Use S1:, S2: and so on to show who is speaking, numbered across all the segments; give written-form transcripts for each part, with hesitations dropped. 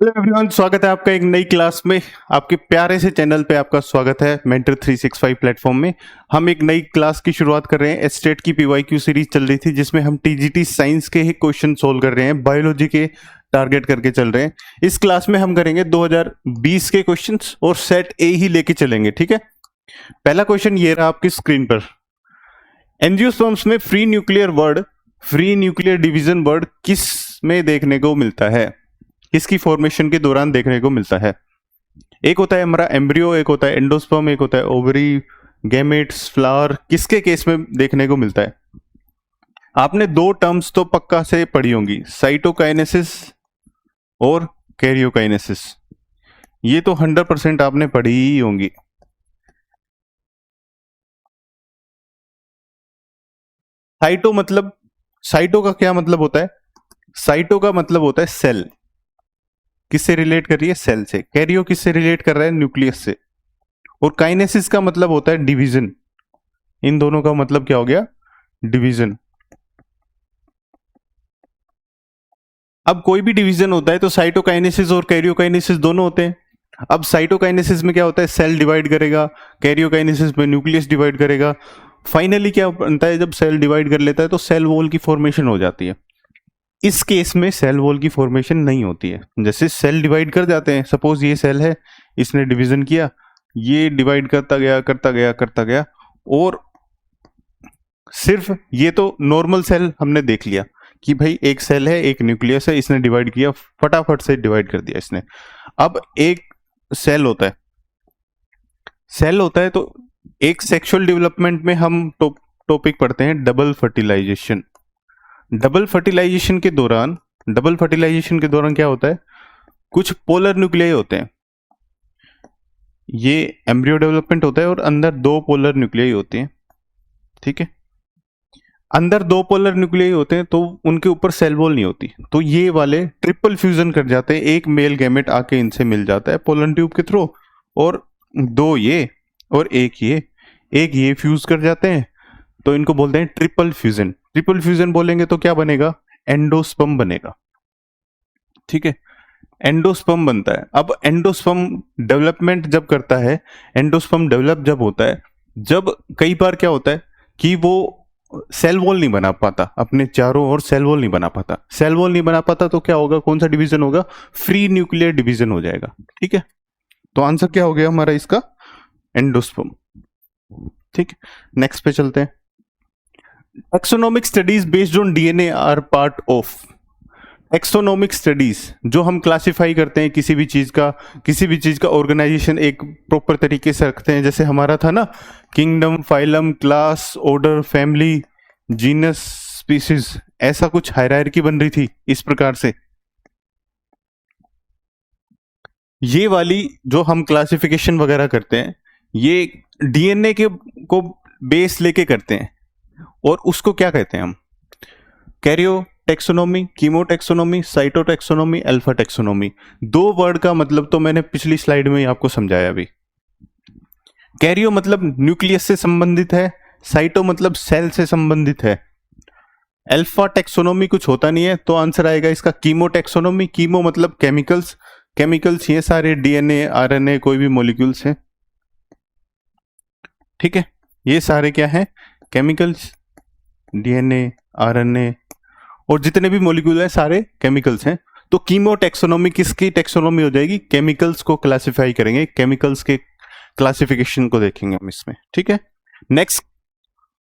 S1: Hello everyone, स्वागत है आपका एक नई क्लास में। आपके प्यारे से चैनल पे आपका स्वागत है मेंटर 365 प्लेटफॉर्म में। हम एक नई क्लास की शुरुआत कर रहे हैं। एस्टेट की पीवाईक्यू सीरीज चल रही थी जिसमें हम टीजीटी साइंस के ही क्वेश्चन सोल्व कर रहे हैं, बायोलॉजी के टारगेट करके चल रहे हैं। इस क्लास में हम करेंगे 2020 के क्वेश्चंस और सेट ए ही लेके चलेंगे, ठीक है। पहला क्वेश्चन ये रहा आपकी स्क्रीन पर। एंजियोस्पर्म्स में फ्री न्यूक्लियर डिवीजन वर्ड किस में देखने को मिलता है, किसकी फॉर्मेशन के दौरान देखने को मिलता है? एक होता है हमारा एम्ब्रियो, एक होता है एंडोस्पर्म, एक होता है ओवरी, गैमेट्स, फ्लावर। किसके केस में देखने को मिलता है? आपने दो टर्म्स तो पक्का से पढ़ी होंगी, साइटोकाइनेसिस और कैरियोकाइनेसिस। ये तो 100% आपने पढ़ी ही होंगी। साइटो का क्या मतलब होता है? साइटो का मतलब होता है सेल। किससे रिलेट कर रही है? सेल से। कैरियो किससे रिलेट कर रहा है? न्यूक्लियस से। और काइनेसिस का मतलब होता है डिवीजन। इन दोनों का मतलब क्या हो गया? डिवीजन। अब कोई भी डिवीजन होता है तो साइटोकाइनेसिस और कैरियोकाइनेसिस दोनों होते हैं। अब साइटोकाइनेसिस में क्या होता है? सेल डिवाइड करेगा, कैरियोकाइनेसिस में न्यूक्लियस डिवाइड करेगा। फाइनली क्या बनता है? जब सेल डिवाइड कर लेता है तो सेल वॉल की फॉर्मेशन हो जाती है। इस केस में सेल वॉल की फॉर्मेशन नहीं होती है। जैसे सेल डिवाइड कर जाते हैं, सपोज ये सेल है, इसने डिवीजन किया, ये डिवाइड करता गया और सिर्फ ये तो नॉर्मल सेल हमने देख लिया कि भाई एक सेल है, एक न्यूक्लियस है, इसने डिवाइड किया, फटाफट से डिवाइड कर दिया इसने। अब एक सेल होता है तो एक सेक्सुअल डेवलपमेंट में हम टॉपिक पढ़ते हैं डबल फर्टिलाइजेशन। डबल फर्टिलाइजेशन के दौरान क्या होता है? कुछ पोलर न्यूक्लियाई होते हैं। ये एम्ब्रियो डेवलपमेंट होता है और अंदर दो पोलर न्यूक्लियाई होते हैं, ठीक है। अंदर दो पोलर न्यूक्लियाई होते हैं तो उनके ऊपर सेल वॉल नहीं होती, तो ये वाले ट्रिपल फ्यूजन कर जाते हैं। एक मेल गैमेट आके इनसे मिल जाता है पोलन ट्यूब के थ्रू, और दो ये और एक ये फ्यूज कर जाते हैं, तो इनको बोलते हैं ट्रिपल फ्यूजन। ट्रिपल फ्यूजन बोलेंगे तो क्या बनेगा? एंडोस्पर्म बनेगा, ठीक है। एंडोस्पर्म बनता है। अब एंडोस्पर्म डेवलपमेंट जब करता है, एंडोस्पर्म डेवलप जब होता है, जब कई बार क्या होता है कि वो सेल वॉल नहीं बना पाता, अपने चारों ओर सेल वॉल नहीं बना पाता। सेल वॉल नहीं बना पाता तो क्या होगा? कौन सा डिवीजन होगा? फ्री न्यूक्लियर डिवीजन हो जाएगा, ठीक है। तो आंसर क्या हो गया हमारा इसका? एंडोस्पर्म, ठीक। नेक्स्ट पे चलते हैं। Taxonomic studies based on DNA are part of. Taxonomic studies जो हम क्लासिफाई करते हैं किसी भी चीज का ऑर्गेनाइजेशन एक प्रॉपर तरीके से रखते हैं। जैसे हमारा था ना, kingdom, phylum, class, order, family, genus, species, ऐसा कुछ हायरार्की बन रही थी इस प्रकार से। ये वाली जो हम क्लासिफिकेशन वगैरह करते हैं, ये डीएनए के को बेस लेके करते हैं, और उसको क्या कहते हैं हम? Karyotaxonomy, chemotaxonomy, cytotaxonomy, alpha taxonomy. दो वर्ड का मतलब तो मैंने पिछली स्लाइड में ही आपको समझाया अभी। कैरियो मतलब न्यूक्लियस से संबंधित है, साइटो मतलब सेल से संबंधित है। अल्फा टेक्सोनोमी कुछ होता नहीं है, तो आंसर आएगा इसका कीमो टेक्सोनोमी। कीमो मतलब केमिकल्स ये सारे डीएनए, आरएनए, कोई भी मॉलिक्यूल्स हैं, ठीक है। ये सारे क्या हैं? केमिकल्स, डीएनए, आरएनए और जितने भी मॉलिक्यूल हैं सारे केमिकल्स हैं। तो कीमो टेक्सोनोमी किसकी टेक्सोनोमी हो जाएगी? केमिकल्स को क्लासिफाई करेंगे, केमिकल्स के क्लासिफिकेशन को देखेंगे हम इसमें, ठीक है। Next,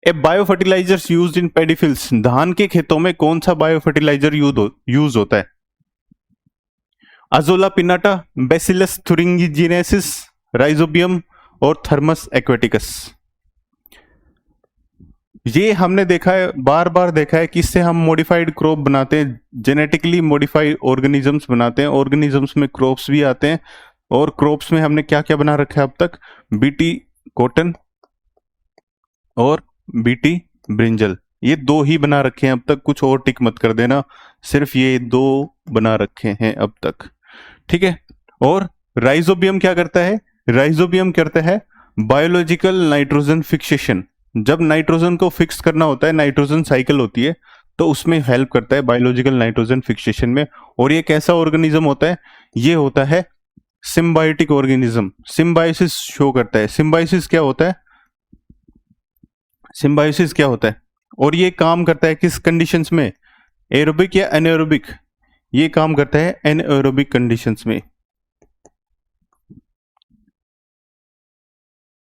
S1: a biofertilisers used in paddy fields. धान के खेतों में कौन सा बायो फर्टिलाइजर यूज होता है? अजोला पिनाटा, बैसिलस थुरिंगिजिनेसिस, राइजोबियम और थर्मस एक्वेटिकस। ये हमने देखा है, बार बार देखा है कि इससे हम मॉडिफाइड क्रॉप बनाते हैं, जेनेटिकली मॉडिफाइड ऑर्गेनिजम्स बनाते हैं। ऑर्गेनिजम्स में क्रॉप्स भी आते हैं, और क्रॉप्स में हमने क्या क्या बना रखा है अब तक? बीटी कॉटन और बीटी ब्रिंजल। ये दो ही बना रखे हैं अब तक, कुछ और टिक मत कर देना, सिर्फ ये दो बना रखे हैं अब तक, ठीक है। और राइजोबियम क्या करता है? राइजोबियम करता है बायोलॉजिकल नाइट्रोजन फिक्सेशन। जब नाइट्रोजन को फिक्स करना होता है, नाइट्रोजन साइकिल होती है, तो उसमें हेल्प करता है बायोलॉजिकल नाइट्रोजन फिक्सेशन में। और ये कैसा ऑर्गेनिज्म होता है? ये होता है सिम्बायोटिक ऑर्गेनिज्म। सिम्बायोसिस शो करता है। सिम्बायोसिस क्या होता है? सिम्बायोसिस क्या होता है? और ये काम करता है किस कंडीशंस में? एरोबिक या एनाएरोबिक? ये काम करता है एनाएरोबिक कंडीशंस में।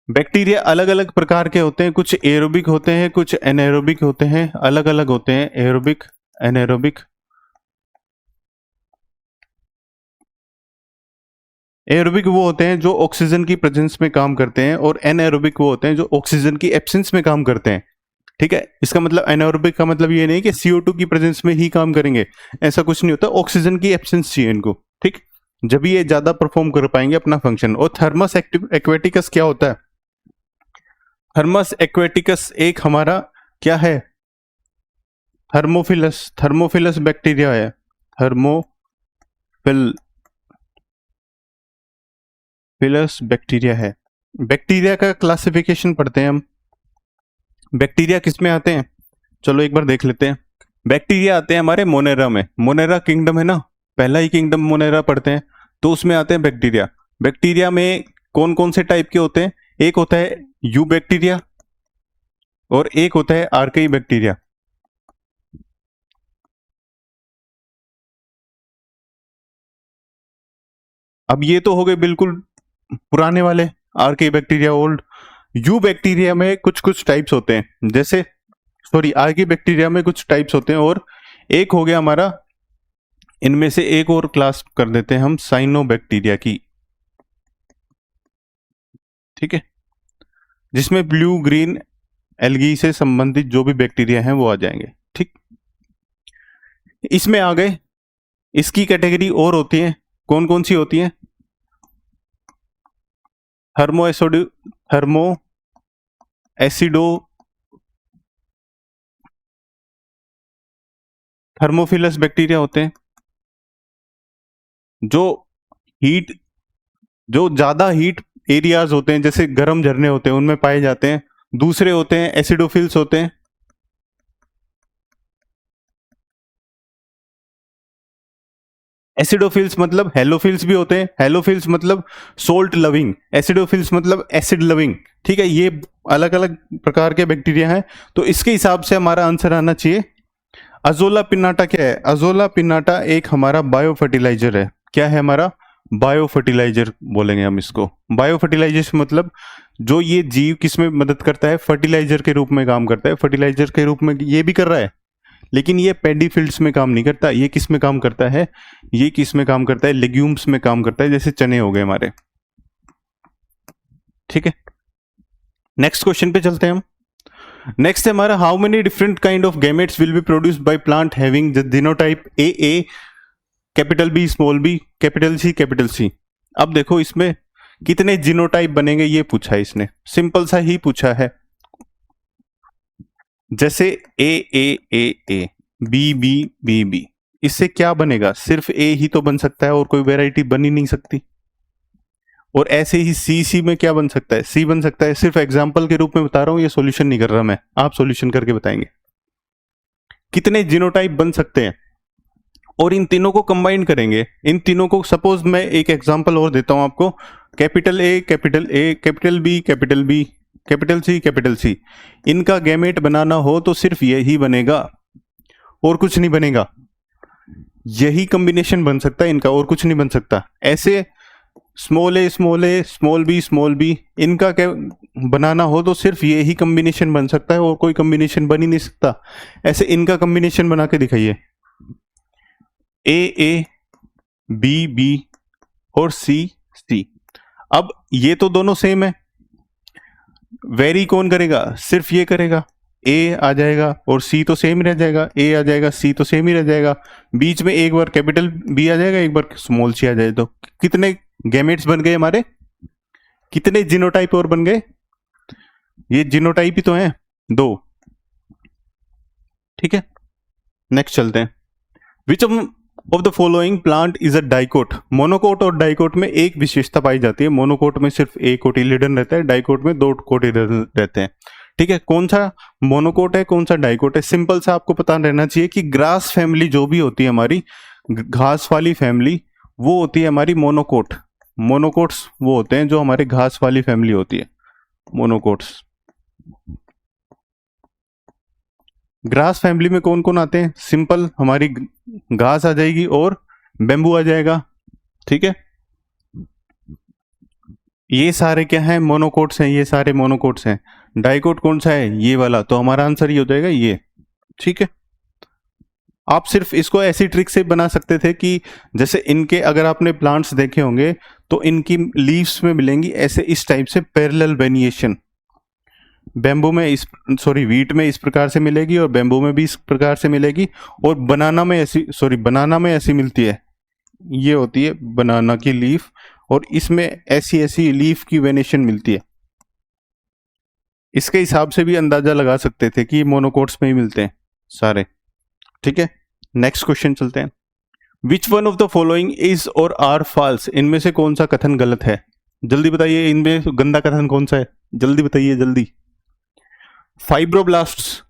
S1: बैक्टीरिया अलग अलग प्रकार के होते हैं, कुछ एरोबिक होते हैं, कुछ एनाएरोबिक होते हैं, अलग अलग होते हैं एरोबिक एनाएरोबिक। एरोबिक वो होते हैं जो ऑक्सीजन की प्रेजेंस में काम करते हैं, और एनाएरोबिक वो होते हैं जो ऑक्सीजन की एब्सेंस में काम करते हैं। ठीक है, इसका मतलब एनाएरोबिक का मतलब ये नहीं कि CO2 की प्रेजेंस में ही काम करेंगे, ऐसा कुछ नहीं होता। ऑक्सीजन की एब्सेंस चाहिए इनको, ठीक, जब ये ज्यादा परफॉर्म कर पाएंगे अपना फंक्शन। और थर्मस एक्वेटिकस क्या होता है? थर्मस एक्वेटिकस एक हमारा क्या है? थर्मोफिलस। थर्मोफिलस बैक्टीरिया है। थर्मोफिलस बैक्टीरिया है। बैक्टीरिया का क्लासिफिकेशन पढ़ते हैं हम। बैक्टीरिया किस में आते हैं? चलो एक बार देख लेते हैं। बैक्टीरिया आते हैं हमारे मोनेरा में। मोनेरा किंगडम है ना, पहला ही किंगडम मोनेरा पढ़ते हैं, तो उसमें आते हैं बैक्टीरिया। बैक्टीरिया में कौन कौन से टाइप के होते हैं? एक होता है यू बैक्टीरिया और एक होता है आर्केई बैक्टीरिया। अब ये तो हो गए बिल्कुल पुराने वाले, आर्केई बैक्टीरिया ओल्ड। यू बैक्टीरिया में कुछ कुछ टाइप्स होते हैं, जैसे सॉरी आर्केई बैक्टीरिया में कुछ टाइप्स होते हैं, और एक हो गया हमारा, इनमें से एक और क्लास कर देते हैं हम साइनोबैक्टीरिया की। ठीक है, जिसमें ब्लू ग्रीन एल्गी से संबंधित जो भी बैक्टीरिया हैं वो आ जाएंगे। ठीक, इसमें आ गए। इसकी कैटेगरी और होती है, कौन कौन सी होती है? थर्मो एसिडो थर्मोफिलस बैक्टीरिया होते हैं, जो हीट, जो ज्यादा हीट एरियाज होते हैं, जैसे गर्म झरने होते हैं, उनमें पाए जाते हैं। दूसरे होते हैं एसिडोफिल्स होते हैं। एसिडोफिल्स मतलब हेलोफिल्स भी होते हैं। हेलोफिल्स मतलब सोल्ट लविंग, एसिडोफिल्स मतलब एसिड लविंग। ठीक है, ये अलग अलग प्रकार के बैक्टीरिया हैं। तो इसके हिसाब से हमारा आंसर आना चाहिए अजोला पिन्नाटा। क्या है अजोला पिन्नाटा? एक हमारा बायो फर्टिलाइजर है। क्या है हमारा? बायो फर्टिलाइजर बोलेंगे हम इसको। बायो फर्टिलाइजेशन मतलब जो ये जीव किस में मदद करता है? फर्टिलाइजर के रूप में काम करता है। फर्टिलाइजर के रूप में ये भी कर रहा है, लेकिन ये पैडी फील्ड्स में काम नहीं करता। ये किस में काम करता है? ये किस में काम करता है? लेग्यूम्स में काम करता है, जैसे चने हो गए हमारे। ठीक है, नेक्स्ट क्वेश्चन पे चलते हैं हम। नेक्स्ट है हमारा, how many different kind of gametes will be produced by plant having the genotype A, capital B, small B, capital C, capital C. अब देखो इसमें कितने जीनोटाइप बनेंगे ये पूछा है इसने, सिंपल सा ही पूछा है। जैसे ए, बी, इससे क्या बनेगा? सिर्फ ए ही तो बन सकता है, और कोई वेराइटी बन ही नहीं सकती। और ऐसे ही सी में क्या बन सकता है? सी बन सकता है। सिर्फ एग्जाम्पल के रूप में बता रहा हूं, ये सॉल्यूशन नहीं कर रहा मैं, आप सॉल्यूशन करके बताएंगे कितने जीनोटाइप बन सकते हैं। और इन तीनों को कंबाइन करेंगे। इन तीनों को, सपोज मैं एक एग्जांपल और देता हूं आपको, capital A, capital A, capital B, capital B, capital C, capital C. इनका गैमेट बनाना हो तो सिर्फ यही बनेगा, और कुछ नहीं बनेगा। यही कॉम्बिनेशन बन सकता है इनका, और कुछ नहीं बन सकता। ऐसे स्मॉल ए, स्मॉल बी, इनका क्या बनाना हो तो सिर्फ यही कॉम्बिनेशन बन सकता है, और कोई कॉम्बिनेशन बन ही नहीं सकता। ऐसे इनका कॉम्बिनेशन बना के दिखाइए, ए, बी और सी। अब ये तो दोनों सेम है, वेरी कौन करेगा? सिर्फ ये करेगा, ए आ जाएगा और सी तो सेम ही रह जाएगा, ए आ जाएगा, सी तो सेम ही रह जाएगा। बीच में एक बार कैपिटल बी आ जाएगा, एक बार स्मॉल सी आ जाए। तो कितने गैमेट्स बन गए हमारे? कितने जीनोटाइप और बन गए? ये जीनोटाइप ही तो हैं, 2। ठीक है, नेक्स्ट चलते हैं। विच of the following plant is a dicot? Monocot और डाइकोट में एक विशेषता पाई जाती है। मोनोकोट में सिर्फ एक कोटिलेडन रहता है, डाइकोट में 2 कोटिलेडन रहते हैं। ठीक है, कौन सा मोनोकोट है कौन सा डाइकोट है, सिंपल सा आपको पता रहना चाहिए कि ग्रास फैमिली जो भी होती है हमारी, घास वाली फैमिली, वो होती है हमारी मोनोकोट। मोनोकोट्स वो होते हैं जो हमारे घास वाली फैमिली होती है, मोनोकोट्स। ग्रास फैमिली में कौन कौन आते हैं, सिंपल हमारी घास आ जाएगी और बेम्बू आ जाएगा। ठीक है, ये सारे क्या हैं, मोनोकोट्स हैं, ये सारे मोनोकोट्स हैं। डाइकोट कौन सा है, ये वाला, तो हमारा आंसर ये हो जाएगा ये। ठीक है, आप सिर्फ इसको ऐसी ट्रिक से बना सकते थे कि जैसे इनके अगर आपने प्लांट्स देखे होंगे तो इनकी लीव्स में मिलेंगी ऐसे इस टाइप से पैरेलल वेनिएशन। बेम्बू में इस वीट में इस प्रकार से मिलेगी और बेम्बू में भी इस प्रकार से मिलेगी, और बनाना में ऐसी मिलती है, ये होती है बनाना की लीफ, और इसमें ऐसी ऐसी लीफ की वेनेशन मिलती है। इसके हिसाब से भी अंदाजा लगा सकते थे कि मोनोकोट्स में ही मिलते हैं सारे। ठीक है, नेक्स्ट क्वेश्चन चलते हैं। Which one of the following is और आर फॉल्स, इनमें से कौन सा कथन गलत है, जल्दी बताइए, इनमें गंदा कथन कौन सा है, जल्दी बताइए जल्दी। फाइब्रोब्लास्ट्स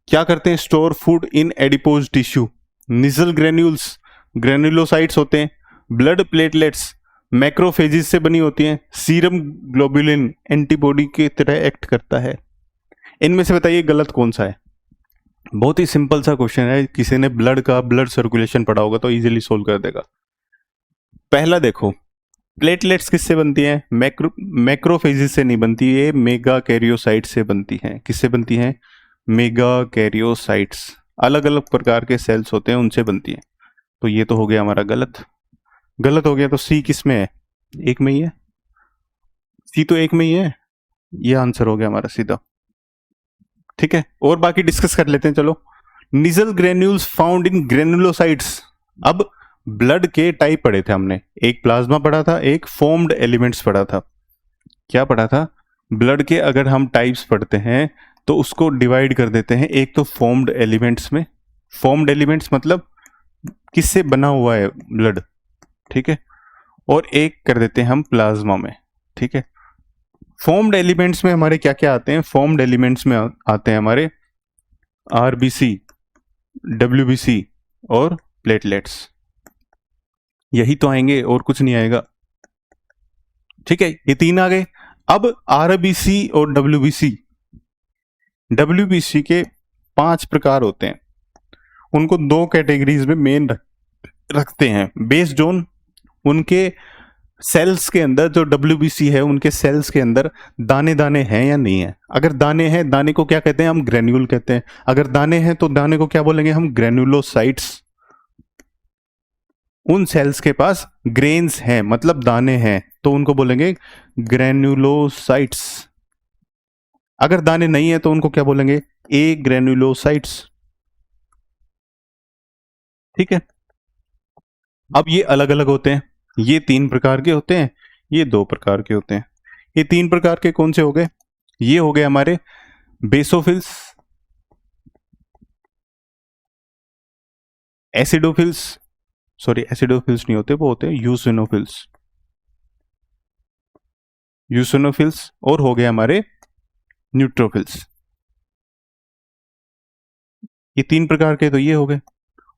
S1: क्या करते हैं, store food in adipose tissue. निजल ग्रेन्यूल्स ग्रेन्युलोसाइट्स होते हैं। ब्लड प्लेटलेट्स मैक्रोफेजिस से बनी होती हैं। सीरम ग्लोबुलिन एंटीबॉडी की तरह एक्ट करता है। इनमें से बताइए गलत कौन सा है। बहुत ही सिंपल सा क्वेश्चन है, किसी ने ब्लड सर्कुलेशन पढ़ा होगा तो इजीली सोल्व कर देगा। पहला देखो, प्लेटलेट्स किससे बनती हैं, मैक्रोफेजिस से नहीं बनती, ये मेगा कैरियोसाइट से बनती हैं। किससे बनती हैं, मेगा कैरियोसाइट्स, अलग अलग प्रकार के सेल्स होते हैं उनसे बनती हैं। तो ये तो हो गया हमारा गलत हो गया। तो सी किस में है, एक में ही है, सी तो एक में ही है, ये आंसर हो गया हमारा सीधा। ठीक है, और बाकी डिस्कस कर लेते हैं चलो। Nissl granules found in granulocytes. अब ब्लड के टाइप पढ़े थे हमने, एक प्लाज्मा पढ़ा था, एक फॉर्म्ड एलिमेंट्स पढ़ा था। क्या पढ़ा था, ब्लड के अगर हम टाइप्स पढ़ते हैं तो उसको डिवाइड कर देते हैं, एक तो फॉर्म्ड एलिमेंट्स में, फॉर्म्ड एलिमेंट्स मतलब किससे बना हुआ है ब्लड, ठीक है, और एक कर देते हैं हम प्लाज्मा में। ठीक है, फॉर्म्ड एलिमेंट्स में हमारे क्या क्या आते हैं, फॉर्म्ड एलिमेंट्स में आते हैं हमारे आरबीसी, डब्ल्यूबीसी और प्लेटलेट्स, यही तो आएंगे और कुछ नहीं आएगा। ठीक है, ये तीन आ गए। अब आरबीसी और डब्ल्यूबीसी के 5 प्रकार होते हैं, उनको 2 कैटेगरीज में मेन रखते हैं बेस्ड ऑन उनके सेल्स के अंदर। जो डब्ल्यूबीसी है उनके सेल्स के अंदर दाने दाने हैं या नहीं है। अगर दाने हैं, दाने को क्या कहते हैं, हम ग्रेन्यूल कहते हैं। अगर दाने हैं तो दाने को क्या बोलेंगे हम, ग्रेनुलोसाइट्स। उन सेल्स के पास ग्रेन्स हैं मतलब दाने हैं तो उनको बोलेंगे ग्रेनुलोसाइट्स। अगर दाने नहीं है तो उनको क्या बोलेंगे, ए ग्रेनुलोसाइट्स। ठीक है, अब ये अलग अलग होते हैं, ये 3 प्रकार के होते हैं, ये 2 प्रकार के होते हैं। ये 3 प्रकार के कौन से हो गए, ये हो गए हमारे बेसोफिल्स, एसिडोफिल्स, एसिडोफिल्स नहीं होते, वो होते हैं यूसिनोफिल्स, और हो गए हमारे न्यूट्रोफिल्स। ये 3 प्रकार के तो ये हो गए,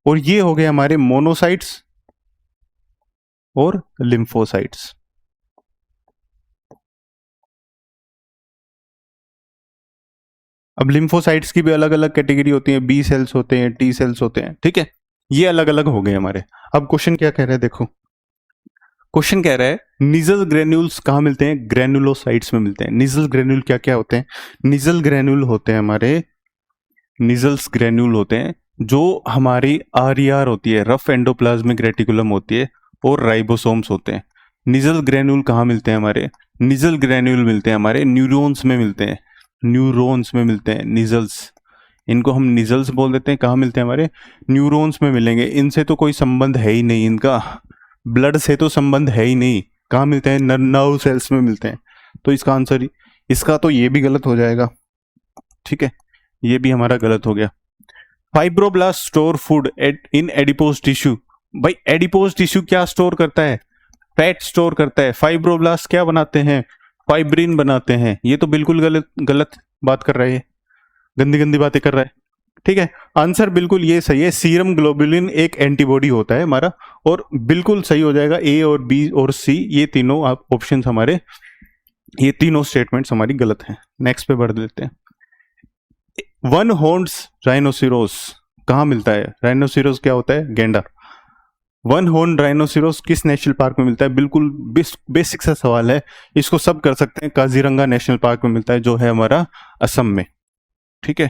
S1: और ये हो गए हमारे मोनोसाइट्स और लिम्फोसाइट्स। अब लिम्फोसाइट्स की भी अलग अलग कैटेगरी होती है, बी सेल्स होते हैं, टी सेल्स होते हैं। ठीक है, ये अलग अलग हो गए हमारे। अब क्वेश्चन क्या कह रहा है, देखो क्वेश्चन कह रहा है निजल ग्रेन्यूल्स कहाँ मिलते हैं, ग्रेनुलोसाइट्स में मिलते हैं। निजल ग्रेन्यूल क्या क्या होते हैं, निजल ग्रेन्यूल होते हैं हमारे, निजल्स ग्रेन्यूल होते हैं जो हमारी आरईआर होती है, रफ एंडोप्लाज्मिक रेटिकुलम होती है, और राइबोसोम्स होते हैं। निजल ग्रेन्यूल कहाँ मिलते हैं हमारे, निजल ग्रेन्यूल मिलते हैं हमारे न्यूरॉन्स में मिलते हैं, न्यूरॉन्स में मिलते हैं निजल्स। इनको हम निजल्स बोल देते हैं। कहाँ मिलते हैं हमारे, न्यूरॉन्स में मिलेंगे। इनसे तो कोई संबंध है ही नहीं, इनका ब्लड से तो संबंध है ही नहीं। कहाँ मिलते हैं, नर्व सेल्स में मिलते हैं। तो इसका आंसर, इसका तो ये भी गलत हो जाएगा। ठीक है, ये भी हमारा गलत हो गया। Fibroblast store food in adipose tissue. भाई एडिपोज टिश्यू क्या स्टोर करता है, फैट स्टोर करता है। फाइब्रोब्लास्ट क्या बनाते हैं, फाइब्रिन बनाते हैं। ये तो बिल्कुल गलत। बात कर रहा है, ये गंदी गंदी बातें कर रहा है। ठीक है, आंसर बिल्कुल ये सही है, सीरम ग्लोबुलिन एक एंटीबॉडी होता है हमारा, और बिल्कुल सही हो जाएगा ए और बी और सी, ये तीनों आप ऑप्शंस हमारे, ये तीनों स्टेटमेंट्स हमारी गलत हैं। नेक्स्ट पे बढ़ देते हैं। वन हॉर्न्स राइनोसिरोस कहाँ मिलता है? राइनोसिरोस क्या होता है? गैंडा। वन हॉर्न राइनोसिरोस किस नेशनल पार्क में मिलता है? बिल्कुल बेसिक सा सवाल है, इसको सब कर सकते हैं। काजीरंगा नेशनल पार्क में मिलता है, जो है हमारा असम में। ठीक है,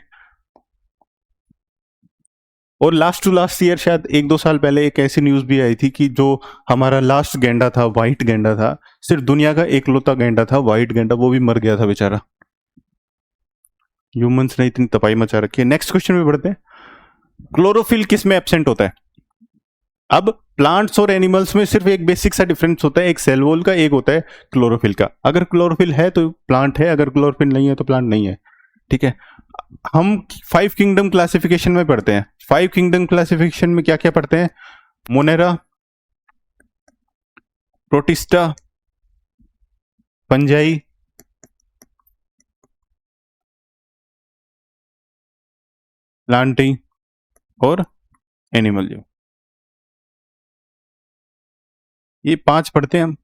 S1: और लास्ट टू लास्ट ईयर शायद 1-2 साल पहले एक ऐसी न्यूज भी आई थी कि जो हमारा लास्ट गैंडा था, व्हाइट गैंडा था, सिर्फ दुनिया का एकलौता गैंडा था, व्हाइट गैंडा, वो भी मर गया था बेचारा। ह्यूमंस ने इतनी तबाही मचा रखी है। नेक्स्ट क्वेश्चन में बढ़ते हैं। क्लोरोफिल किस में एब्सेंट होता है? अब प्लांट्स और एनिमल्स में सिर्फ एक बेसिक सा डिफरेंस होता है, एक सेल वॉल का, एक होता है क्लोरोफिल का। अगर क्लोरोफिल है तो प्लांट है, अगर क्लोरोफिल नहीं है तो प्लांट नहीं है। ठीक है, हम 5 किंगडम क्लासिफिकेशन में पढ़ते हैं। 5 किंगडम क्लासिफिकेशन में क्या क्या पढ़ते हैं? मोनेरा, प्रोटिस्टा, फंजाई, प्लांटी और एनिमल लिव, ये 5 पढ़ते हैं हम।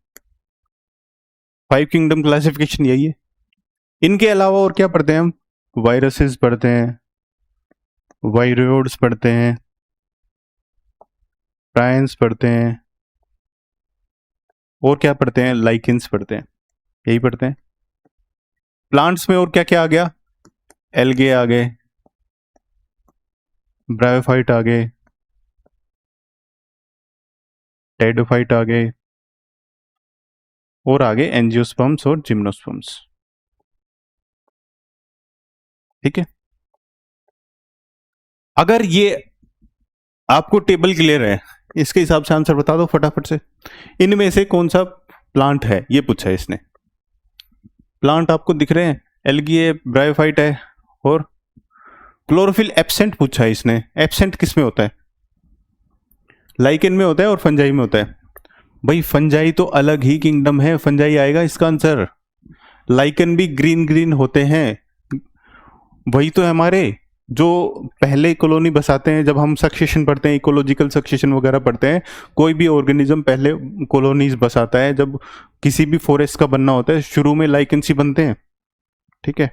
S1: 5 किंगडम क्लासिफिकेशन यही है। इनके अलावा और क्या पढ़ते हैं हम? वायरसेस पढ़ते हैं, वायरोइड्स पढ़ते हैं, प्रायंस पढ़ते हैं, और क्या पढ़ते हैं? लाइकेंस पढ़ते हैं, यही पढ़ते हैं। प्लांट्स में और क्या क्या आ गया? एल्गे आ गए, ब्रायोफाइट आ गए, टेडोफाइट आ गए, और आगे एंजियोस्पर्म्स और जिम्नोस्पर्म्स। ठीक है, अगर ये आपको टेबल क्लियर है, इसके हिसाब से आंसर बता दो फटाफट से। इनमें से कौन सा प्लांट है, ये पूछा है इसने। प्लांट आपको दिख रहे हैं, एल्गी है, ब्रायोफाइट है, और क्लोरोफिल एब्सेंट पूछा है इसने। एब्सेंट किस में होता है? लाइकेन में होता है और फंजाई में होता है। भाई फंजाई तो अलग ही किंगडम है, फंजाई आएगा इसका आंसर। लाइकेन भी ग्रीन ग्रीन होते हैं, वही तो है हमारे जो पहले कॉलोनी बसाते हैं। जब हम सक्सेशन पढ़ते हैं, इकोलॉजिकल सक्सेशन वगैरह पढ़ते हैं, कोई भी ऑर्गेनिज्म पहले कॉलोनीज बसाता है। जब किसी भी फॉरेस्ट का बनना होता है, शुरू में लाइकेंस ही बनते हैं। ठीक है,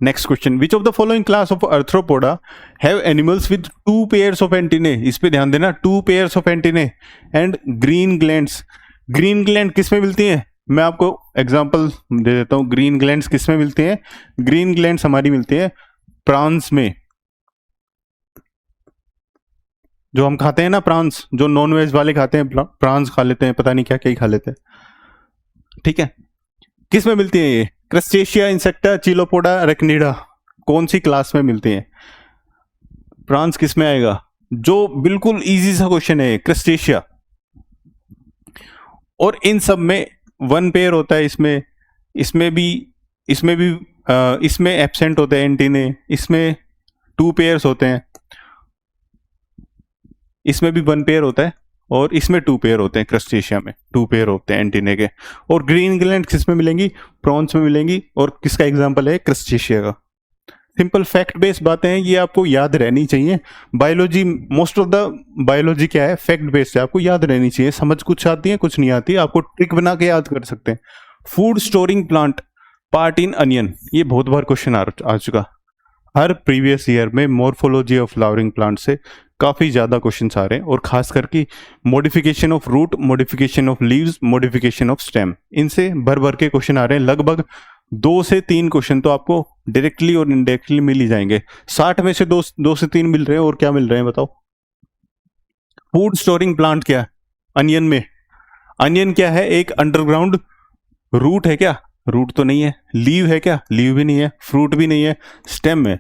S1: next question. Which of the following class of Arthropoda have animals with 2 pairs of antennae? इस पे ध्यान देना, 2 pairs of antennae and green glands. Green gland किस में मिलती है? मैं आपको एग्जांपल दे देता हूं। ग्रीन ग्लैंड्स किस में मिलती हैं? ग्रीन ग्लैंड्स हमारी मिलती है प्रॉन्स में, जो हम खाते हैं ना प्रॉन्स, जो नॉन वेज वाले खाते हैं, प्रॉन्स खा लेते हैं, पता नहीं क्या क्या ही खा लेते हैं। ठीक है, किस में मिलती है ये? क्रस्टेशिया, इंसेक्टा, चिलोपोडा, रेक्निडा, कौन सी क्लास में मिलती है? प्रॉन्स किस में आएगा? जो बिल्कुल इजी सा क्वेश्चन है, क्रस्टेशिया। और इन सब में 1 पेयर होता है, इसमें भी इसमें एब्सेंट होते हैं एंटीने, इसमें 2 पेयर्स होते हैं, इसमें भी 1 पेयर होता है, और इसमें 2 पेयर होते हैं। क्रस्टेशिया में 2 पेयर होते हैं एंटीने के। और ग्रीन ग्लैंड किस में मिलेंगी? प्रॉन्स में मिलेंगी। और किसका एग्जांपल है? क्रस्टेशिया का। सिंपल फैक्ट बेस्ड बातें हैं, ये आपको याद रहनी चाहिए। Biology, most of the biology क्या है? फैक्ट बेस्ड है, आपको याद रहनी चाहिए। समझ कुछ आती है, कुछ नहीं आती, आपको ट्रिक बना के याद कर सकते हैं। Food storing plant part in onion, ये बहुत बार क्वेश्चन आ चुका। हर प्रीवियस ईयर में मॉर्फोलॉजी ऑफ फ्लावरिंग प्लांट से काफ़ी ज़्यादा क्वेश्चन आ रहे हैं, और खास करके modification of root, modification of leaves, modification of stem, इनसे भर भर के क्वेश्चन आ रहे हैं। लगभग 2 से 3 क्वेश्चन तो आपको डायरेक्टली और इनडायरेक्टली मिल ही जाएंगे। 60 में से 2 से 3 मिल रहे हैं, और क्या मिल रहे हैं बताओ? फूड स्टोरिंग प्लांट क्या है? अनियन में, अनियन क्या है? एक अंडरग्राउंड रूट है क्या? रूट तो नहीं है। लीव है क्या? लीव भी नहीं है। फ्रूट भी नहीं है। स्टेम है।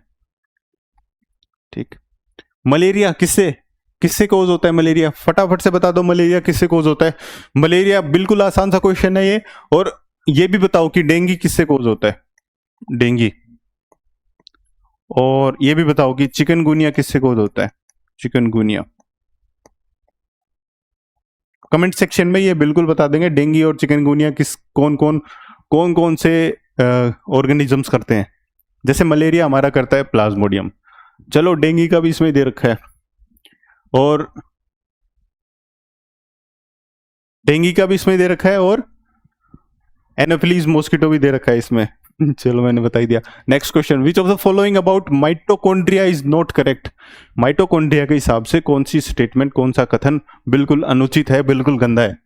S1: ठीक। मलेरिया किससे किससे कोज होता है? मलेरिया फटाफट से बता दो, मलेरिया किससे कोज होता है? मलेरिया बिल्कुल आसान सा क्वेश्चन है ये। और ये भी बताओ कि डेंगू किससे कोज होता है? डेंगू। और ये भी बताओ कि चिकनगुनिया किससे कोज होता है? चिकनगुनिया। कमेंट सेक्शन में ये बिल्कुल बता देंगे डेंगू और चिकनगुनिया किस कौन कौन से ऑर्गेनिजम्स करते हैं। जैसे मलेरिया हमारा करता है प्लाज्मोडियम, चलो डेंगू का भी इसमें दे रखा है, और डेंगू का भी इसमें दे रखा है, और एनोफिलीज मॉस्किटो भी दे रखा है इसमें। चलो मैंने बता ही दिया। Next question, which of the following about mitochondria is not correct. Mitochondria के हिसाब से कौन सी स्टेटमेंट, कौन सा कथन बिल्कुल अनुचित है, बिल्कुल गंदा है,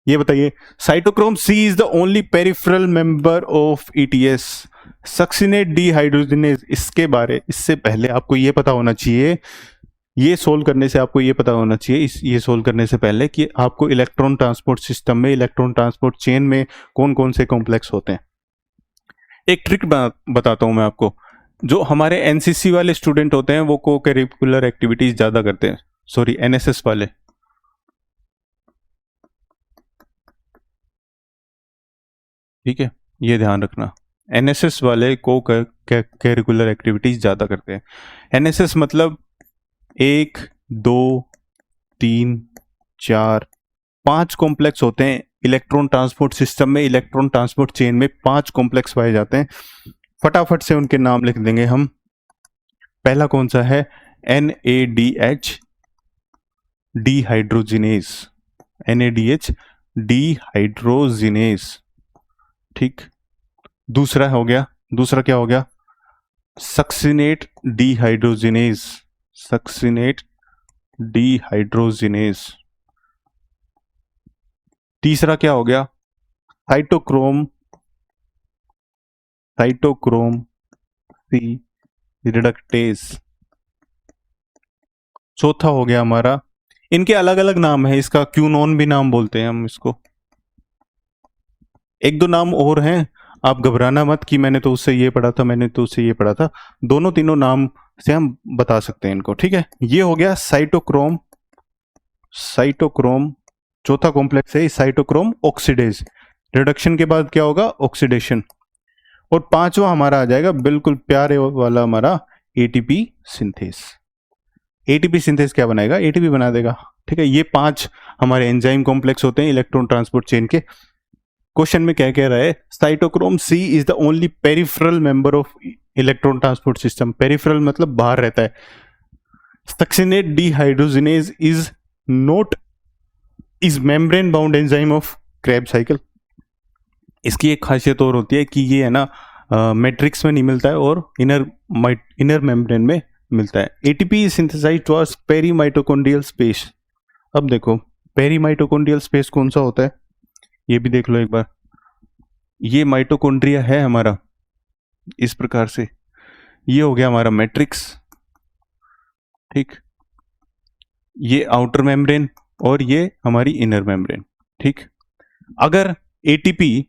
S1: ये बताइए। Cytochrome C is the only peripheral member of ETS. Succinate dehydrogenase, इससे पहले आपको ये पता होना चाहिए, ये सोल्व करने से आपको ये पता होना चाहिए, ये सोल्व करने से पहले कि आपको इलेक्ट्रॉन ट्रांसपोर्ट सिस्टम में, इलेक्ट्रॉन ट्रांसपोर्ट चेन में कौन कौन से कॉम्प्लेक्स होते हैं। एक ट्रिक बताता हूं मैं आपको। जो हमारे एनसीसी वाले स्टूडेंट होते हैं वो को करिकुलर एक्टिविटीज ज्यादा करते हैं, सॉरी एनएसएस वाले, ठीक है, ये ध्यान रखना। एनएसएस वाले को करिकुलर एक्टिविटीज ज्यादा करते हैं। एनएसएस मतलब 1 2 3 4 5 कॉम्प्लेक्स होते हैं इलेक्ट्रॉन ट्रांसपोर्ट सिस्टम में, इलेक्ट्रॉन ट्रांसपोर्ट चेन में 5 कॉम्प्लेक्स पाए जाते हैं। फटाफट से उनके नाम लिख देंगे हम। पहला कौन सा है, NADH डीहाइड्रोजिनेज, NADH डीहाइड्रोजिनेज, ठीक। दूसरा हो गया, दूसरा क्या हो गया, सक्सिनेट डीहाइड्रोजिनेज, सक्सिनेट डीहाइड्रोजिनेज। तीसरा क्या हो गया, साइटोक्रोम, साइटोक्रोम सी रिडक्टेज। चौथा हो गया हमारा, इनके अलग अलग नाम है, इसका क्यूनोन भी नाम बोलते हैं हम इसको। एक दो नाम और हैं, आप घबराना मत कि मैंने तो उससे ये पढ़ा था, मैंने तो उससे ये पढ़ा था, दोनों तीनों नाम से हम बता सकते हैं इनको, ठीक है। ये हो गया साइटोक्रोम, साइटोक्रोम चौथा कॉम्प्लेक्स है साइटोक्रोम ऑक्सीडेज। रिडक्शन के बाद क्या होगा, ऑक्सीडेशन। और पांचवा हमारा आ जाएगा बिल्कुल प्यारे वाला हमारा एटीपी सिंथेस। एटीपी सिंथेस क्या बनाएगा, एटीपी बना देगा, ठीक है। ये 5 हमारे एंजाइम कॉम्प्लेक्स होते हैं इलेक्ट्रॉन ट्रांसपोर्ट चेन के। क्वेश्चन में क्या कह रहा है, cytochrome C is the only peripheral member of electron transport system. Peripheral मतलब बाहर रहता है। Succinate dehydrogenase is not is membrane bound enzyme of Krebs cycle. इसकी एक खासियत और होती है कि ये है ना मैट्रिक्स में नहीं मिलता है और इनर मेम्ब्रेन में मिलता है। ATP synthesised towards perimitochondrial space. अब देखो पेरीमाइटोकॉन्ड्रियल स्पेस कौन सा होता है, ये भी देख लो एक बार। ये माइटोकॉन्ड्रिया है हमारा इस प्रकार से, ये हो गया हमारा मैट्रिक्स, ठीक। ये आउटर मेम्ब्रेन और ये हमारी इनर मेम्ब्रेन, ठीक। अगर एटीपी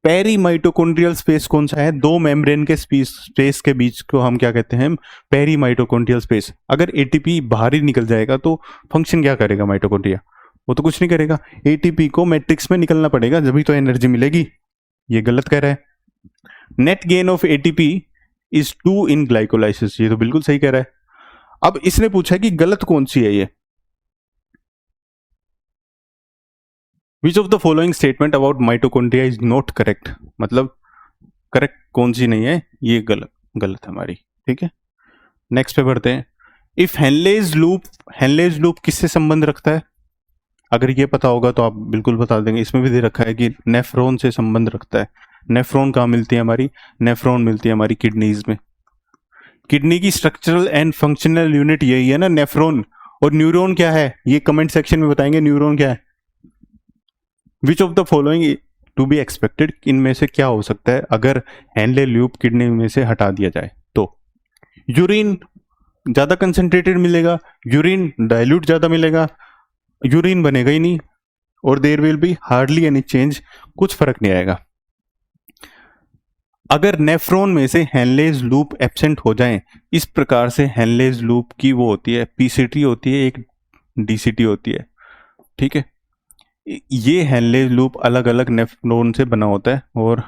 S1: पेरीमाइटोकॉन्ड्रियल स्पेस कौन सा है, दो मेम्ब्रेन के स्पेस के बीच को हम क्या कहते हैं, पेरीमाइटोकॉन्ड्रियल स्पेस। अगर एटीपी बाहर ही निकल जाएगा तो फंक्शन क्या करेगा माइटोकॉन्ड्रिया, वो तो कुछ नहीं करेगा। एटीपी को मैट्रिक्स में निकलना पड़ेगा जब ही तो एनर्जी मिलेगी। ये गलत कह रहा है। Net gain of ATP is 2 in glycolysis, ये तो बिल्कुल सही कह रहा है। अब इसने पूछा कि गलत कौन सी है ये। विच of the following statement about mitochondria is not correct, मतलब करेक्ट कौन सी नहीं है, ये गलत हमारी, ठीक है। नेक्स्ट पे बढ़ते हैं। इफ हेनलेज लूप किससे संबंध रखता है, अगर ये पता होगा तो आप बिल्कुल बता देंगे। इसमें भी दे रखा है कि नेफ्रॉन से संबंध रखता है। नेफ्रॉन कहाँ मिलती है हमारी, नेफ्रॉन मिलती है हमारी किडनीज में। किडनी की स्ट्रक्चरल एंड फंक्शनल यूनिट यही है ना, नेफ्रॉन। और न्यूरॉन क्या है, ये कमेंट सेक्शन में बताएंगे न्यूरॉन क्या है। Which of the following to be expected, इनमें से क्या हो सकता है अगर हेनले लूप किडनी में से हटा दिया जाए तो। यूरिन ज्यादा कंसंट्रेटेड मिलेगा, यूरिन डाइल्यूट ज्यादा मिलेगा, यूरिन बनेगा ही नहीं, और there will be hardly any change, कुछ फर्क नहीं आएगा। अगर नेफ्रॉन में से हेनलेज लूप एब्सेंट हो जाएं, इस प्रकार से हेनलेज लूप की वो होती है, पीसीटी होती है, एक डीसीटी होती है, ठीक है। ये हेनलेज लूप अलग अलग नेफ्रॉन से बना होता है, और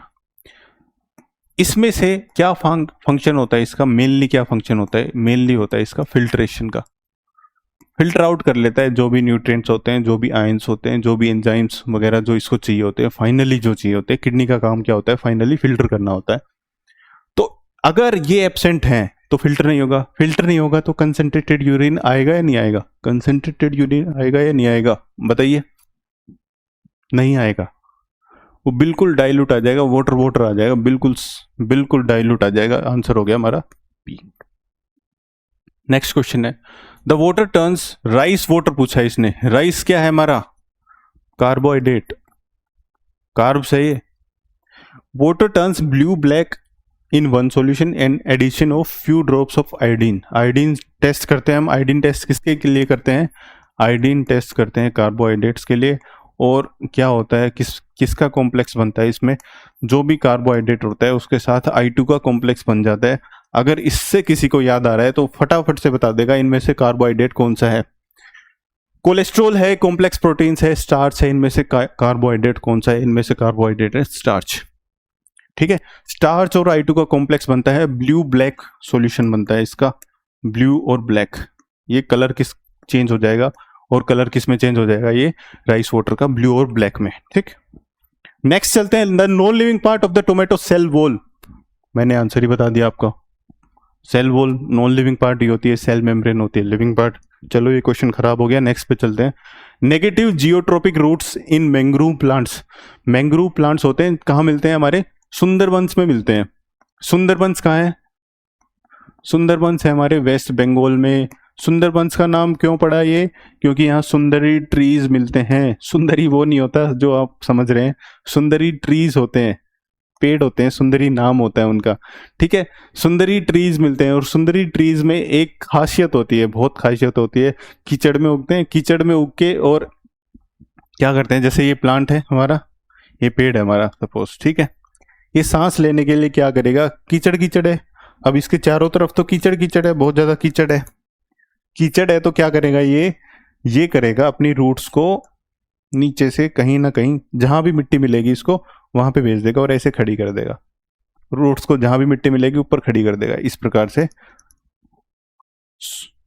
S1: इसमें से क्या फंक्शन होता है इसका, मेनली क्या फंक्शन होता है, मेनली होता है इसका फिल्ट्रेशन का। फिल्टर आउट कर लेता है जो भी न्यूट्रिएंट्स होते हैं, जो भी आयंस होते हैं, जो भी एंजाइम्स वगैरह जो इसको चाहिए होते हैं, फाइनली जो चाहिए होते हैं। किडनी का काम क्या होता है, फाइनली फिल्टर करना होता है। तो अगर ये एब्सेंट हैं तो फिल्टर नहीं होगा, फिल्टर नहीं होगा तो कंसंट्रेटेड यूरिन आएगा या नहीं आएगा, कंसंट्रेटेड यूरिन आएगा या नहीं आएगा, बताइए। नहीं आएगा, वो बिल्कुल डाइल्यूट आ जाएगा, वाटर वाटर आ जाएगा, बिल्कुल बिल्कुल डाइल्यूट आ जाएगा। आंसर हो गया हमारा पी। नेक्स्ट क्वेश्चन है the water turns, rice water पूछा है इसने, राइस क्या है हमारा, कार्बोहाइड्रेट, कार्ब सही है। Water turns blue black in one solution and addition of few drops of iodine, iodine test करते हैं हम, आयोडीन टेस्ट किसके लिए करते हैं, आयोडीन टेस्ट करते हैं कार्बोहाइड्रेट्स के लिए। और क्या होता है, किसका कॉम्प्लेक्स बनता है इसमें, जो भी कार्बोहाइड्रेट होता है उसके साथ I2 का कॉम्प्लेक्स बन जाता है। अगर इससे किसी को याद आ रहा है तो फटाफट से बता देगा इनमें से कार्बोहाइड्रेट कौन सा है। कोलेस्ट्रॉल है, कॉम्प्लेक्स प्रोटीन्स है, स्टार्च है, इनमें से कार्बोहाइड्रेट कौन सा है, इनमें से कार्बोहाइड्रेट है स्टार्च। ठीक है, स्टार्च और I2 का कॉम्प्लेक्स बनता है, ब्लू ब्लैक सॉल्यूशन बनता है इसका, ब्लू और ब्लैक। ये कलर किस चेंज हो जाएगा, और कलर किस में चेंज हो जाएगा, ये राइस वाटर का ब्लू और ब्लैक में। ठीक, नेक्स्ट चलते हैं, the non living part of the tomato cell wall, मैंने आंसर ही बता दिया आपका, cell wall non living part ही होती है, सेल मेम्ब्रेन होती है लिविंग पार्ट। चलो ये क्वेश्चन खराब हो गया, नेक्स्ट पे चलते हैं। Negative geotropic roots in mangrove plants, mangrove plants होते हैं कहाँ मिलते हैं, हमारे सुंदरबंस में मिलते हैं। सुंदरबंस कहाँ है, सुंदरबंस है हमारे वेस्ट बंगाल में। सुंदरबंस का नाम क्यों पड़ा ये, क्योंकि यहाँ सुंदरी ट्रीज मिलते हैं, सुंदरी वो नहीं होता जो आप समझ रहे हैं, सुंदरी ट्रीज होते हैं, पेड़ होते हैं, सुंदरी नाम होता है उनका। ठीक है, सुंदरी ट्रीज मिलते हैं, और सुंदरी ट्रीज में एक खासियत होती है, बहुत खासियत होती है, कीचड़ में उगते हैं, कीचड़ में उग के और क्या करते हैं, जैसे ये प्लांट है हमारा, ये पेड़ है हमारा सपोज, ठीक है, ये सांस लेने के लिए क्या करेगा, कीचड़ कीचड़ है, अब इसके चारों तरफ तो कीचड़ कीचड़ है, बहुत ज्यादा कीचड़ है, कीचड़ है तो क्या करेगा ये करेगा अपनी रूट्स को नीचे से कहीं ना कहीं जहां भी मिट्टी मिलेगी इसको वहां पे भेज देगा और ऐसे खड़ी कर देगा, रूट्स को जहां भी मिट्टी मिलेगी ऊपर खड़ी कर देगा, इस प्रकार से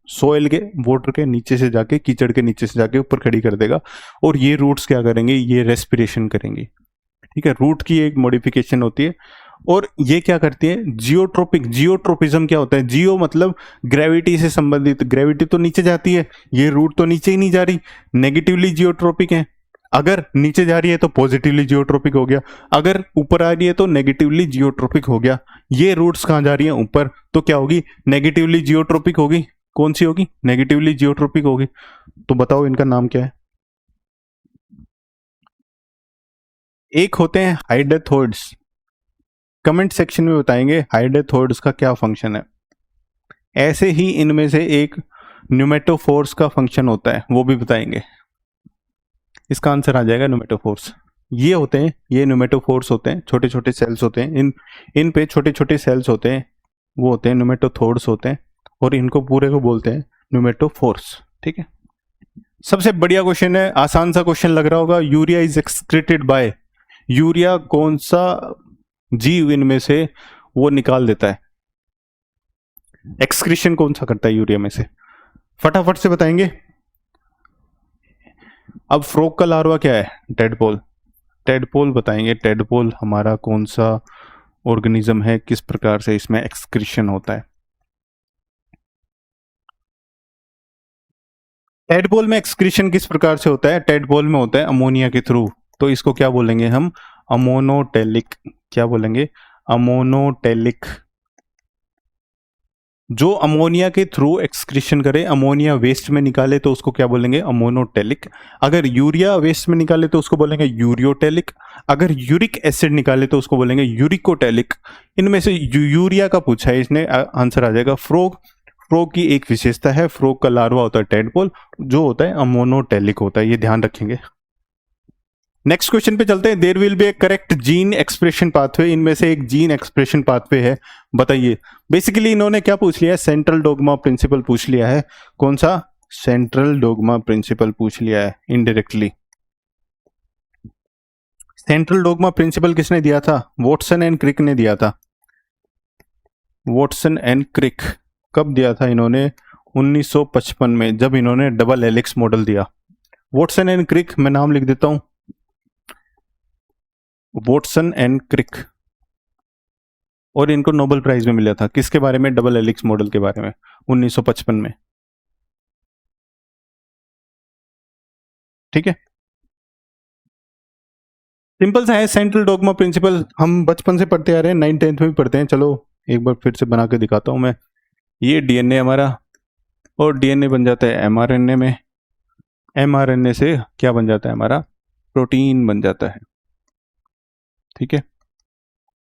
S1: सोइल के वाटर के नीचे से जाके, कीचड़ के नीचे से जाके ऊपर खड़ी कर देगा, और ये रूट्स क्या करेंगे, ये रेस्पिरेशन करेंगी। ठीक है, रूट की एक मॉडिफिकेशन होती है, और ये क्या करती है, जियोट्रोपिक, जियोट्रोपिज्म क्या होता है, जियो मतलब ग्रेविटी से संबंधित, ग्रेविटी तो नीचे जाती है, ये रूट तो नीचे ही नहीं जा रही, नेगेटिवली जियोट्रोपिक है, अगर नीचे जा रही है तो पॉजिटिवली जियोट्रोपिक हो गया, अगर ऊपर आ रही है तो नेगेटिवली जियोट्रोपिक हो गया। ये रूट्स कहां जा रही हैं, ऊपर, तो क्या होगी, नेगेटिवली जियोट्रोपिक होगी, कौन सी होगी, नेगेटिवली जियोट्रोपिक होगी। तो बताओ इनका नाम क्या है, एक होते हैं हाइडेथोइड्स, कमेंट सेक्शन में बताएंगे हाइडेथोइड्स का क्या फंक्शन है। ऐसे ही इनमें से एक न्यूमेटोफोर्स का फंक्शन होता है, वो भी बताएंगे, इसका आंसर आ जाएगा न्यूमेटोफोर्स। ये होते हैं, ये न्यूमेटोफोर्स होते हैं, छोटे छोटे सेल्स होते हैं, इन पे छोटे छोटे सेल्स होते हैं, वो होते हैं न्यूमेटोथोर्स होते हैं, और इनको पूरे को बोलते हैं न्यूमेटोफोर्स। ठीक है, सबसे बढ़िया क्वेश्चन है, आसान सा क्वेश्चन लग रहा होगा, urea is excreted by, urea कौन सा जीव इनमें से वो निकाल देता है, एक्सक्रीशन कौन सा करता है यूरिया में से, फटाफट से बताएंगे। अब फ्रॉग का लार्वा क्या है, टेडपोल, टेडपोल बताएंगे, टेडपोल हमारा कौन सा ऑर्गेनिज्म है, किस प्रकार से इसमें एक्सक्रीशन होता है। टेडपोल में एक्सक्रीशन किस प्रकार से होता है, टेडपोल में होता है अमोनिया के थ्रू, तो इसको क्या बोलेंगे हम, अमोनोटेलिक, क्या बोलेंगे, अमोनोटेलिक। जो अमोनिया के थ्रू एक्सक्रीशन करे, अमोनिया वेस्ट में निकाले तो उसको क्या बोलेंगे, अमोनोटेलिक। अगर यूरिया वेस्ट में निकाले तो उसको बोलेंगे यूरियोटेलिक, अगर यूरिक एसिड निकाले तो उसको बोलेंगे यूरिकोटेलिक। इनमें से यूरिया का पूछा है इसने, आंसर आ जाएगा फ्रॉग। फ्रॉग की एक विशेषता है, फ्रॉग का लार्वा होता है टेडपोल, जो होता है अमोनोटेलिक होता है, ये ध्यान रखेंगे। नेक्स्ट क्वेश्चन पे चलते हैं, there will be a correct gene expression pathway, इनमें से एक जीन एक्सप्रेशन पाथवे है, बताइए। बेसिकली इन्होंने क्या पूछ लिया है, सेंट्रल डोग्मा प्रिंसिपल पूछ लिया है, कौन सा, सेंट्रल डोग्मा प्रिंसिपल पूछ लिया है इनडायरेक्टली। सेंट्रल डोग्मा प्रिंसिपल किसने दिया था, वॉटसन एंड क्रिक ने दिया था, वॉटसन एंड क्रिक। कब दिया था इन्होंने, 1955 में, जब इन्होंने डबल हेलिक्स मॉडल दिया। वॉटसन एंड क्रिक, मैं नाम लिख देता हूं, वॉटसन एंड क्रिक, और इनको नोबेल प्राइज में मिला था। किसके बारे में? डबल हेलिक्स मॉडल के बारे में, 1955 में। ठीक है, सिंपल सा है। सेंट्रल डोगमा प्रिंसिपल हम बचपन से पढ़ते आ रहे हैं, 9th-10th में भी पढ़ते हैं। चलो एक बार फिर से बना के दिखाता हूं मैं। ये डीएनए हमारा, और डीएनए बन जाता है एमआरएनए में। एमआरएनए से क्या बन जाता है? हमारा प्रोटीन बन जाता है। ठीक है,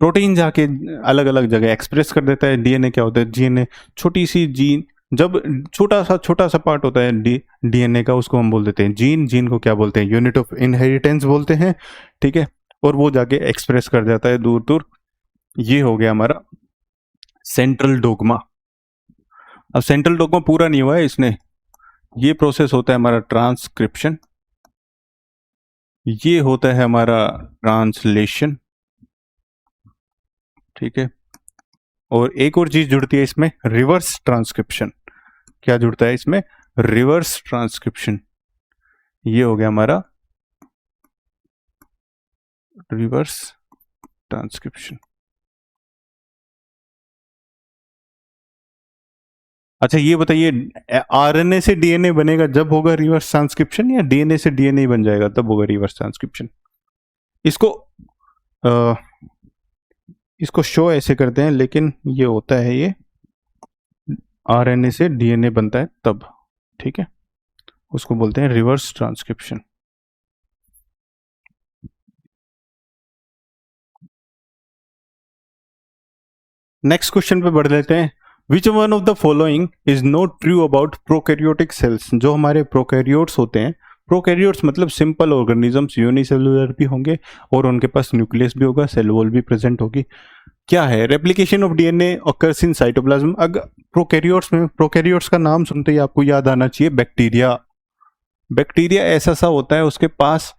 S1: प्रोटीन जाके अलग अलग जगह एक्सप्रेस कर देता है। डीएनए क्या होता है? डीएनए छोटी सी जीन, जब छोटा सा पार्ट होता है डीएनए का, उसको हम बोल देते हैं जीन। जीन को क्या बोलते हैं? यूनिट ऑफ इनहेरिटेंस बोलते हैं। ठीक है, और वो जाके एक्सप्रेस कर जाता है दूर दूर। ये हो गया हमारा सेंट्रल डोगमा। अब सेंट्रल डोगमा पूरा नहीं हुआ है इसने, ये प्रोसेस होता है हमारा ट्रांसक्रिप्शन, ये होता है हमारा ट्रांसलेशन। ठीक है, और एक और चीज जुड़ती है इसमें, रिवर्स ट्रांसक्रिप्शन। क्या जुड़ता है इसमें? Reverse transcription. ये हो गया हमारा रिवर्स ट्रांसक्रिप्शन। अच्छा ये बताइए, आरएनए से डीएनए बनेगा जब होगा रिवर्स ट्रांसक्रिप्शन, या डीएनए से डीएनए बन जाएगा तब होगा रिवर्स ट्रांसक्रिप्शन? इसको शो ऐसे करते हैं, लेकिन ये होता है, ये आरएनए से डीएनए बनता है तब। ठीक है, उसको बोलते हैं रिवर्स ट्रांसक्रिप्शन। नेक्स्ट क्वेश्चन पे बढ़ लेते हैं। Which one of the following is not true about prokaryotic cells? जो हमारे प्रोकैरियोट्स होते हैं, प्रोकैरियोट्स मतलब सिंपल ऑर्गेनिजम्स, यूनिसेलुलर भी होंगे और उनके पास न्यूक्लियस भी होगा, सेल वॉल भी प्रेजेंट होगी। क्या है? Replication of DNA occurs in cytoplasm. अगर प्रोकैरियोट्स में, प्रोकैरियोट्स का नाम सुनते ही आपको याद आना चाहिए बैक्टीरिया। बैक्टीरिया ऐसा सा होता है, उसके पास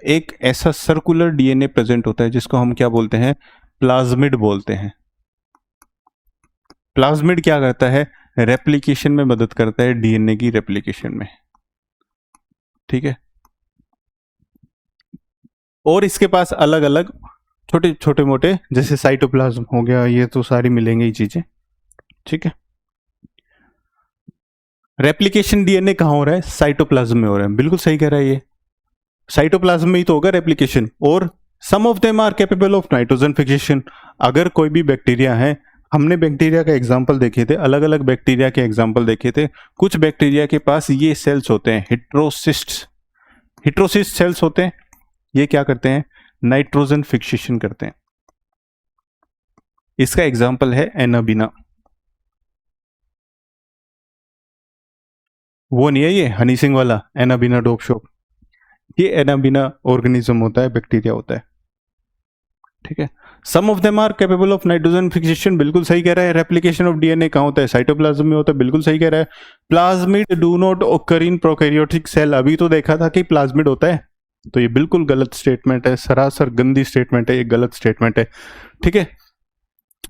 S1: एक ऐसा सर्कुलर डीएनए प्रेजेंट होता है जिसको हम क्या बोलते हैं? प्लाज्मिड बोलते हैं। प्लाज्मिड क्या करता है? रेप्लिकेशन में मदद करता है, डीएनए की रेप्लिकेशन में। ठीक है, और इसके पास अलग अलग छोटे छोटे मोटे, जैसे साइटोप्लाज्म हो गया, ये तो सारी मिलेंगे ही चीजें। ठीक है, रेप्लिकेशन डीएनए कहां हो रहा है? साइटोप्लाज्म में हो रहा है। बिल्कुल सही कह रहा है ये, साइटोप्लाज्म में ही तो होगा रेप्लिकेशन। और some of them are capable of nitrogen fixation. अगर कोई भी बैक्टीरिया है, हमने बैक्टीरिया का एग्जाम्पल देखे थे, अलग अलग बैक्टीरिया के एग्जाम्पल देखे थे। कुछ बैक्टीरिया के पास ये सेल्स होते हैं, हिट्रोसिस्ट सेल्स होते हैं। ये क्या करते हैं? नाइट्रोजन फिक्सेशन करते हैं। इसका एग्जाम्पल है एनाबिना। वो नहीं है ये हनी सिंह वाला एनाबिना डोप शोप, ये एनाबिना ऑर्गेनिज्म होता है, बैक्टीरिया होता है। ठीक है, some of them are capable of nitrogen fixation. बिल्कुल सही कह रहा है। रेप्लिकेशन ऑफ डीएनए कहां होता है? साइटोप्लाज्म में होता है। बिल्कुल सही कह रहा है। प्लाज्मिड डू नॉट ओकर इन प्रोकैरियोटिक सेल। अभी तो देखा था कि प्लाज्मिड होता है, तो ये बिल्कुल गलत स्टेटमेंट है, सरासर गंदी स्टेटमेंट है, ये गलत स्टेटमेंट है। ठीक है,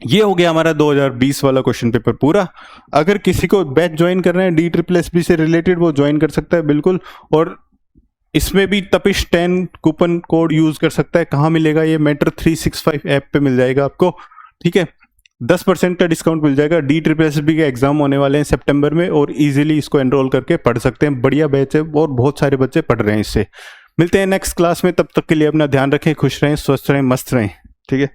S1: ये हो गया हमारा 2020 वाला क्वेश्चन पेपर पूरा। अगर किसी को बैच ज्वाइन कर रहे हैं DSSS से रिलेटेड, वो ज्वाइन कर सकता है बिल्कुल। और इसमें भी तपिश 10 कूपन कोड यूज कर सकता है। कहाँ मिलेगा ये? मेंटर 365 ऐप पे मिल जाएगा आपको। ठीक है, 10% का डिस्काउंट मिल जाएगा। DSSS के एग्जाम होने वाले हैं सितंबर में, और इजीली इसको एनरोल करके पढ़ सकते हैं। बढ़िया बैच है और बहुत सारे बच्चे पढ़ रहे हैं इससे। मिलते हैं नेक्स्ट क्लास में, तब तक के लिए अपना ध्यान रखें, खुश रहें, स्वस्थ रहें, मस्त रहें। ठीक है।